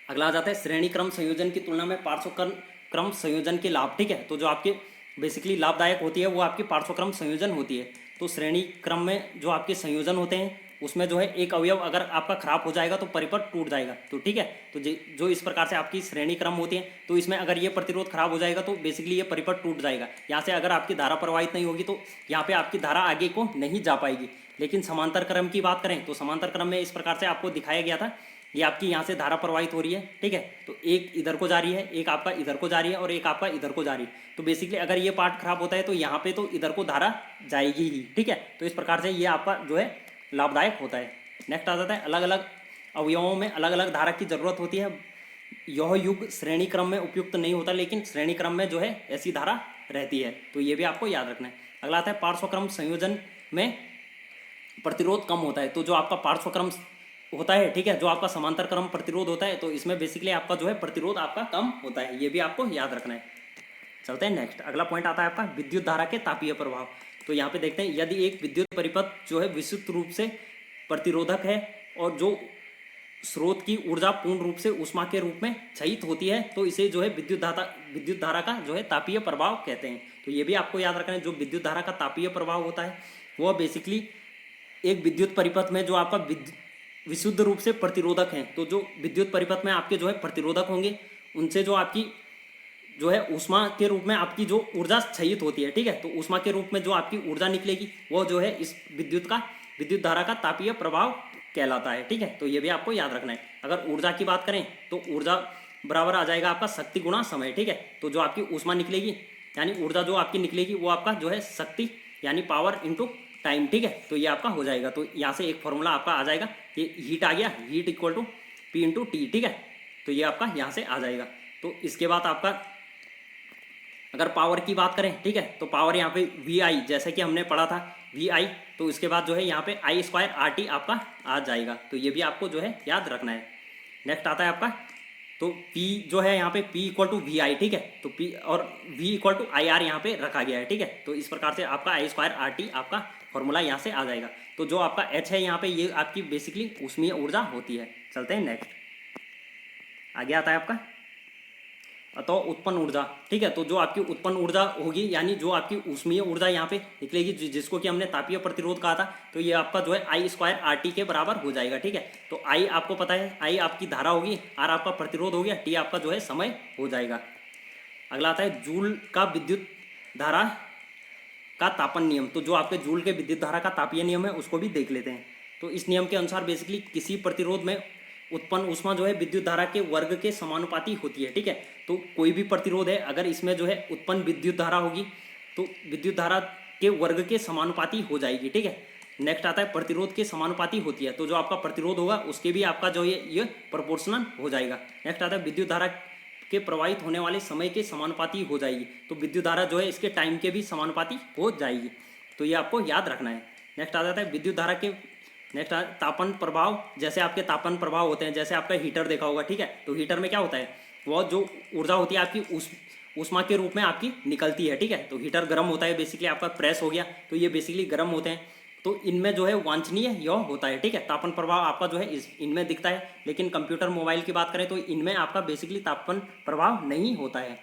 अगला आ जाता है श्रेणी क्रम संयोजन की तुलना में पार्श्व क्रम संयोजन के लाभ। ठीक है, तो जो आपके बेसिकली लाभदायक होती है वो आपकी पार्श्व क्रम संयोजन होती है। तो श्रेणी क्रम में जो आपके संयोजन होते हैं उसमें जो है एक अवयव अगर आपका खराब हो जाएगा तो परिपथ टूट जाएगा। तो ठीक है, तो जो इस प्रकार से आपकी श्रेणी क्रम होती है, तो इसमें अगर ये प्रतिरोध खराब हो जाएगा तो बेसिकली ये परिपथ टूट जाएगा। यहाँ से अगर आपकी धारा प्रवाहित नहीं होगी तो यहाँ पे आपकी धारा आगे को नहीं जा पाएगी। लेकिन समांतर क्रम की बात करें तो समांतर क्रम में इस प्रकार से आपको दिखाया गया था, ये आपकी यहाँ से धारा प्रवाहित हो रही है। ठीक है, तो एक इधर को जा रही है, एक आपका इधर को जा रही है और एक आपका इधर को जा रही है। तो बेसिकली अगर ये पार्ट खराब होता है तो यहाँ पे तो इधर को धारा जाएगी ही। ठीक है, तो इस प्रकार से ये आपका जो है लाभदायक होता है। नेक्स्ट आ जाता है अलग अलग अवयवों में अलग अलग धारा की जरूरत होती है। यह युग श्रेणी क्रम में उपयुक्त नहीं होता, लेकिन श्रेणी क्रम में जो है ऐसी धारा रहती है। तो ये भी आपको याद रखना है। अगला आता है पार्श्व क्रम संयोजन में प्रतिरोध कम होता है। तो जो आपका पार्श्व क्रम होता है, ठीक है, जो आपका समांतर क्रम प्रतिरोध होता है, तो इसमें बेसिकली आपका जो है प्रतिरोध आपका कम होता है। ये भी आपको याद रखना है। चलते हैं नेक्स्ट। अगला पॉइंट आता है आपका विद्युत धारा के तापीय प्रभाव। तो यहाँ पे देखते हैं यदि एक विद्युत परिपथ जो है विशुद्ध रूप से प्रतिरोधक है और जो स्रोत की ऊर्जा पूर्ण रूप से ऊष्मा के रूप में क्षयित होती है, तो इसे जो है विद्युत धारा का जो है तापीय प्रभाव कहते हैं। तो ये भी आपको याद रखना है। जो विद्युत धारा का तापीय प्रभाव होता है वह बेसिकली एक विद्युत परिपथ में जो आपका विशुद्ध रूप से प्रतिरोधक हैं, तो जो विद्युत परिपथ में आपके जो है प्रतिरोधक होंगे उनसे जो आपकी जो है ऊष्मा के रूप में आपकी जो ऊर्जा क्षयित होती है। ठीक है, तो ऊष्मा के रूप में जो आपकी ऊर्जा निकलेगी वो जो है इस विद्युत धारा का तापीय प्रभाव कहलाता है। ठीक है, तो ये भी आपको याद रखना है। अगर ऊर्जा की बात करें तो ऊर्जा बराबर आ जाएगा आपका शक्ति गुणा समय। ठीक है, तो जो आपकी ऊष्मा निकलेगी यानी ऊर्जा जो आपकी निकलेगी वो आपका जो है शक्ति यानी पावर इंटू टाइम। ठीक है, तो ये आपका हो जाएगा। तो यहाँ से एक फॉर्मूला आपका आ जाएगा, ये हीट आ गया, heat equal to P into T. ठीक है, तो ये आपका यहाँ से आ जाएगा। तो इसके बाद आपका अगर पावर की बात करें, ठीक है, तो पावर यहाँ पे वी आई जैसे कि हमने पढ़ा था वी आई, तो इसके बाद जो है यहाँ पे आई स्क्वायर आर टी आपका आ जाएगा। तो ये भी आपको जो है याद रखना है। नेक्स्ट आता है आपका तो P जो है यहाँ पे P equal to V I. ठीक है, तो P और V equal to I R यहाँ पे रखा गया है। ठीक है, तो इस प्रकार से आपका आई स्क्वायर आर टी आपका फॉर्मूला यहाँ से आ जाएगा। तो जो आपका H है यहाँ पे ये आपकी बेसिकली ऊष्मीय ऊर्जा होती है। चलते हैं नेक्स्ट। आगे आता है आपका तो उत्पन्न ऊर्जा। ठीक है, तो जो आपकी उत्पन्न ऊर्जा होगी यानी जो आपकी ऊष्मीय ऊर्जा यहाँ पे निकलेगी जिसको कि हमने तापीय प्रतिरोध कहा था, तो ये आपका जो है आई स्क्वायर आर टी के बराबर हो जाएगा। ठीक है, तो आई आपको पता है आई आपकी धारा होगी, आर आपका प्रतिरोध हो गया, टी आपका जो है समय हो जाएगा। अगला आता है जूल का विद्युत धारा का तापन नियम। तो जो आपके जूल के विद्युत धारा का तापीय नियम है उसको भी देख लेते हैं। तो इस नियम के अनुसार बेसिकली किसी प्रतिरोध में उत्पन्न ऊष्मा जो है विद्युत धारा के वर्ग के समानुपाती होती है। ठीक है, तो कोई भी प्रतिरोध है अगर इसमें जो है उत्पन्न विद्युत धारा होगी तो विद्युत धारा के वर्ग के समानुपाती हो जाएगी। ठीक है, नेक्स्ट आता है प्रतिरोध के समानुपाती होती है। तो जो आपका प्रतिरोध होगा उसके भी आपका जो ये प्रोपोर्शनल हो जाएगा। नेक्स्ट आता है विद्युत धारा के प्रवाहित होने वाले समय के समानुपाती हो जाएगी। तो विद्युत धारा जो है इसके टाइम के भी समानुपाती हो जाएगी। तो ये आपको याद रखना है। नेक्स्ट आ जाता है विद्युत धारा के नेक्स्ट तापन प्रभाव। जैसे आपके तापन प्रभाव होते हैं, जैसे आपका हीटर देखा होगा। ठीक है, तो हीटर में क्या होता है वो जो ऊर्जा होती है आपकी ऊष्मा के रूप में आपकी निकलती है। ठीक है, तो हीटर गर्म होता है, बेसिकली आपका प्रेस हो गया तो ये बेसिकली गर्म होते हैं। तो इनमें जो है वांछनीय यह होता है। ठीक है, तापन प्रभाव आपका जो है इनमें दिखता है, लेकिन कंप्यूटर मोबाइल की बात करें तो इनमें आपका बेसिकली तापन प्रभाव नहीं होता है।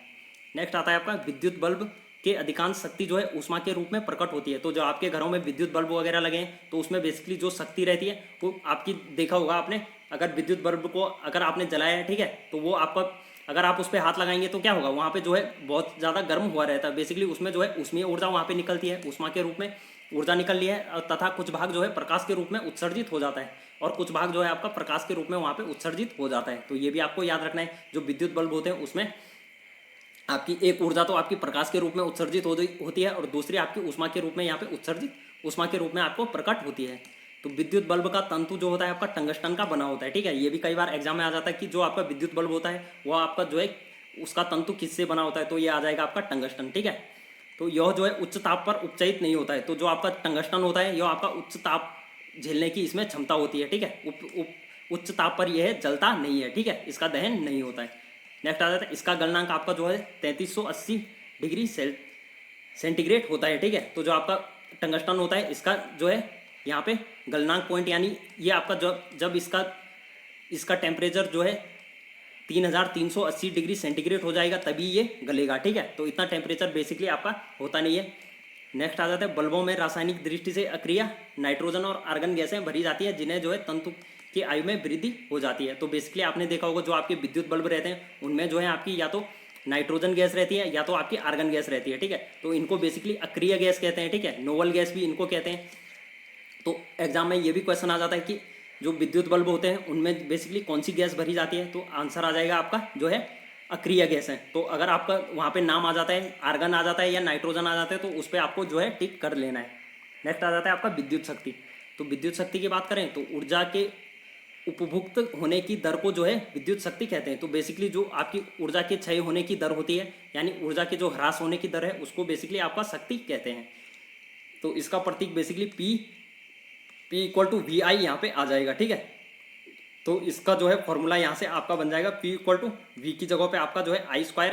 नेक्स्ट आता है आपका विद्युत बल्ब के अधिकांश शक्ति जो है ऊष्मा के रूप में प्रकट होती है। तो जो आपके घरों में विद्युत बल्ब वगैरह लगे हैं तो उसमें बेसिकली जो शक्ति रहती है वो आपकी देखा होगा आपने, अगर विद्युत बल्ब को अगर आपने जलाया है, ठीक है, तो वो आपका अगर आप उस पर हाथ लगाएंगे तो क्या होगा, वहाँ पे जो है बहुत ज़्यादा गर्म हुआ रहता है। बेसिकली उसमें जो है ऊष्मीय ऊर्जा वहाँ पे निकलती है, ऊष्मा के रूप में ऊर्जा निकल ली है, तथा कुछ भाग जो है प्रकाश के रूप में उत्सर्जित हो जाता है और कुछ भाग जो है आपका प्रकाश के रूप में वहाँ पे उत्सर्जित हो जाता है। तो ये भी आपको याद रखना है। जो विद्युत बल्ब होते हैं उसमें आपकी एक ऊर्जा तो आपकी प्रकाश के रूप में उत्सर्जित होती है और दूसरी आपकी ऊष्मा के रूप में यहाँ पे उत्सर्जित ऊष्मा के रूप में आपको प्रकट होती है। तो विद्युत बल्ब का तंतु जो होता है आपका टंगस्टन का बना होता है। ठीक है, ये भी कई बार एग्जाम में आ जाता है कि जो आपका विद्युत बल्ब होता है वो आपका जो है उसका तंतु किससे बना होता है, तो ये आ जाएगा आपका टंगस्टन। ठीक है, तो यह जो है उच्च ताप पर उपचयित नहीं होता है। तो जो आपका टंगस्टन होता है यह आपका उच्च ताप झेलने की इसमें क्षमता होती है। ठीक है, उच्च ताप पर यह जलता नहीं है। ठीक है, इसका दहन नहीं होता है। नेक्स्ट आ जाता है इसका गलनांक आपका जो है 3380 डिग्री सेंटीग्रेड होता है, ठीक है। तो जो आपका टंगस्टन होता है इसका जो है यहाँ पे गलनांक पॉइंट, यानी ये आपका जब इसका टेम्परेचर जो है 3380 डिग्री सेंटीग्रेड हो जाएगा तभी ये गलेगा, ठीक है। तो इतना टेम्परेचर बेसिकली आपका होता नहीं है। नेक्स्ट आ जाता है बल्बों में रासायनिक दृष्टि से अक्रिया नाइट्रोजन और आर्गन गैसें भरी जाती है जिन्हें जो है तंतु की आयु में वृद्धि हो जाती है। तो बेसिकली आपने देखा होगा जो आपके विद्युत बल्ब रहते हैं उनमें जो है आपकी या तो नाइट्रोजन गैस रहती है या तो आपकी आर्गन गैस रहती है, ठीक है। तो इनको बेसिकली अक्रिय गैस कहते हैं, ठीक है। नोवल गैस भी इनको कहते हैं। तो एग्जाम में ये भी क्वेश्चन आ जाता है कि जो विद्युत बल्ब होते हैं उनमें बेसिकली कौन सी गैस भरी जाती है, तो आंसर आ जाएगा आपका जो है अक्रिय गैस है। तो अगर आपका वहाँ पे नाम आ जाता है, आर्गन आ जाता है या नाइट्रोजन आ जाता है, तो उस पर आपको जो है टिक कर लेना है। नेक्स्ट आ जाता है आपका विद्युत शक्ति। तो विद्युत शक्ति की बात करें तो ऊर्जा के उपभुक्त होने की दर को जो है विद्युत शक्ति कहते हैं। तो बेसिकली जो आपकी ऊर्जा के क्षय होने की दर होती है, यानी ऊर्जा के जो ह्रास होने की दर है, उसको बेसिकली आपका शक्ति कहते हैं। तो इसका प्रतीक बेसिकली P = VI यहाँ पे आ जाएगा, ठीक है। तो इसका जो है फॉर्मूला यहाँ से आपका बन जाएगा P = V की जगह पे आपका जो है I²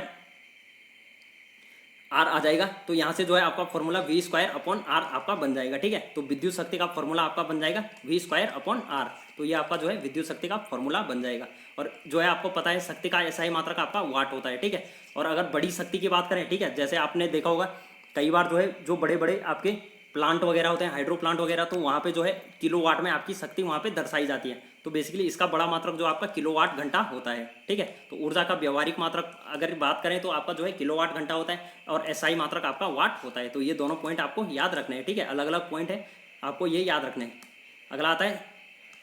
R आ जाएगा। तो यहाँ से जो है आपका फॉर्मूला V² अपॉन R आपका बन जाएगा, ठीक है। तो विद्युत शक्ति का फॉर्मूला आपका बन जाएगा V² अपॉन R। तो ये आपका जो है विद्युत शक्ति का फॉर्मूला बन जाएगा। और जो है आपको पता है शक्ति का SI मात्रक आपका वाट होता है, ठीक है। और अगर बड़ी शक्ति की बात करें, ठीक है, जैसे आपने देखा होगा कई बार जो है जो बड़े बड़े आपके प्लांट वगैरह होते हैं, हाइड्रो प्लांट वगैरह, तो वहाँ पे जो है किलोवाट में आपकी शक्ति वहाँ पे दर्शाई जाती है। तो बेसिकली इसका बड़ा मात्रक जो आपका किलोवाट घंटा होता है, ठीक है। तो ऊर्जा का व्यवहारिक मात्रक अगर बात करें तो आपका जो है किलोवाट घंटा होता है और SI मात्रक आपका वाट होता है। तो ये दोनों पॉइंट आपको याद रखने हैं, ठीक है। अलग अलग पॉइंट है, आपको ये याद रखने हैं। अगला आता है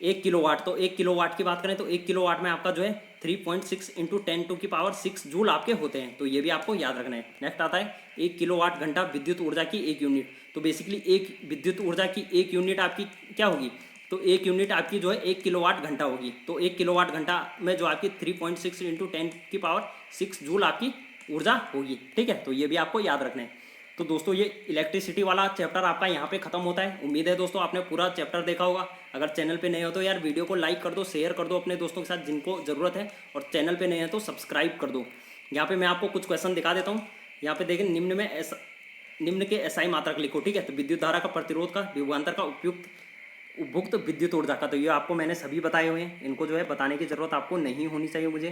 1 किलोवाट। तो 1 किलोवाट की बात करें तो 1 किलोवाट में आपका जो है 3.6 × 10⁶ जूल आपके होते हैं। तो ये भी आपको याद रखना है। नेक्स्ट आता है 1 किलोवाट घंटा विद्युत ऊर्जा की 1 यूनिट। तो बेसिकली एक विद्युत ऊर्जा की 1 यूनिट आपकी क्या होगी, तो 1 यूनिट आपकी जो है 1 किलोवाट घंटा होगी। तो 1 किलोवाट घंटा में जो आपकी 3.6 × 10⁶ जूल आपकी ऊर्जा होगी, ठीक है। तो ये भी आपको याद रखना है। तो दोस्तों ये इलेक्ट्रिसिटी वाला चैप्टर आपका यहाँ पे खत्म होता है। उम्मीद है दोस्तों आपने पूरा चैप्टर देखा होगा। अगर चैनल पे नए हो तो यार वीडियो को लाइक कर दो, शेयर कर दो अपने दोस्तों के साथ जिनको ज़रूरत है, और चैनल पे नए हैं तो सब्सक्राइब कर दो। यहाँ पे मैं आपको कुछ क्वेश्चन दिखा देता हूँ। यहाँ पे देखें निम्न के SI मात्रक लिखो, ठीक है। तो विद्युत धारा का, प्रतिरोध का, विभवांतर का, उपभुक्त विद्युत ऊर्जा का। तो ये आपको मैंने सभी बताए हुए हैं, इनको जो है बताने की जरूरत आपको नहीं होनी चाहिए मुझे।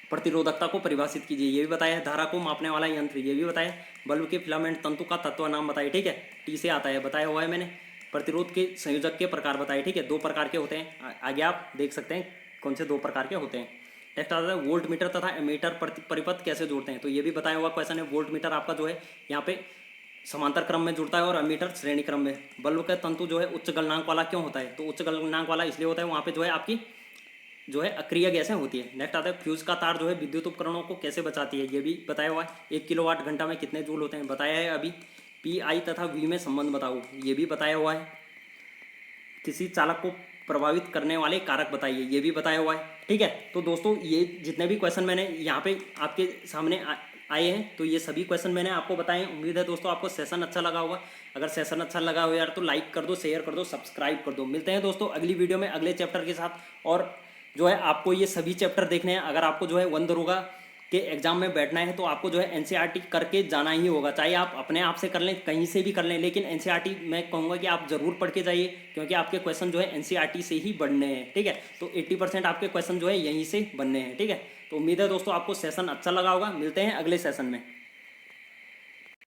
प्रतिरोधकता को परिभाषित कीजिए, ये भी बताया। धारा को मापने वाला यंत्र, ये भी बताया। बल्ब के फिलामेंट तंतु का तत्व नाम बताइए, ठीक है। T से आता है, बताया हुआ है मैंने। प्रतिरोध के संयोजक के प्रकार बताए, ठीक है। 2 प्रकार के होते हैं, आगे आप देख सकते हैं कौन से 2 प्रकार के होते हैं। नेक्स्ट आता है वोल्ट मीटर तथा एमीटर परिपथ कैसे जोड़ते हैं। तो ये भी बताया हुआ क्वेश्चन है। वोल्ट मीटर आपका जो है यहाँ पे समांतर क्रम में जुड़ता है और एमीटर श्रेणी क्रम में। बल्ब का तंतु जो है उच्च गलनांक वाला क्यों होता है, तो उच्च गलनांक वाला इसलिए होता है वहाँ पे जो है आपकी जो है अक्रिय गैसें होती है। नेक्स्ट आता है फ्यूज का तार जो है विद्युत उपकरणों को कैसे बचाती है, ये भी बताया हुआ है। 1 किलोवाट घंटा में कितने जूल होते हैं बताया है अभी। PI तथा V में संबंध बताओ, ये भी बताया हुआ है। किसी चालक को प्रभावित करने वाले कारक बताइए, ये भी बताया हुआ है, ठीक है। तो दोस्तों ये जितने भी क्वेश्चन मैंने यहाँ पे आपके सामने आए हैं, तो ये सभी क्वेश्चन मैंने आपको बताए हैं। उम्मीद है दोस्तों आपको सेशन अच्छा लगा होगा। अगर सेशन अच्छा लगा हो यार तो लाइक कर दो, शेयर कर दो, सब्सक्राइब कर दो। मिलते हैं दोस्तों अगली वीडियो में अगले चैप्टर के साथ। और जो है आपको ये सभी चैप्टर देखने हैं। अगर आपको जो है वन दरोगा के एग्जाम में बैठना है तो आपको जो है NCERT करके जाना ही होगा। चाहे आप अपने आप से कर लें, कहीं से भी कर लें, लेकिन NCERT मैं कहूँगा कि आप ज़रूर पढ़ के जाइए, क्योंकि आपके क्वेश्चन जो है NCERT से ही बनने हैं, ठीक है। तो 80% आपके क्वेश्चन जो है यहीं से बनने हैं, ठीक है। तो उम्मीद है दोस्तों आपको सेशन अच्छा लगा होगा। मिलते हैं अगले सेशन में।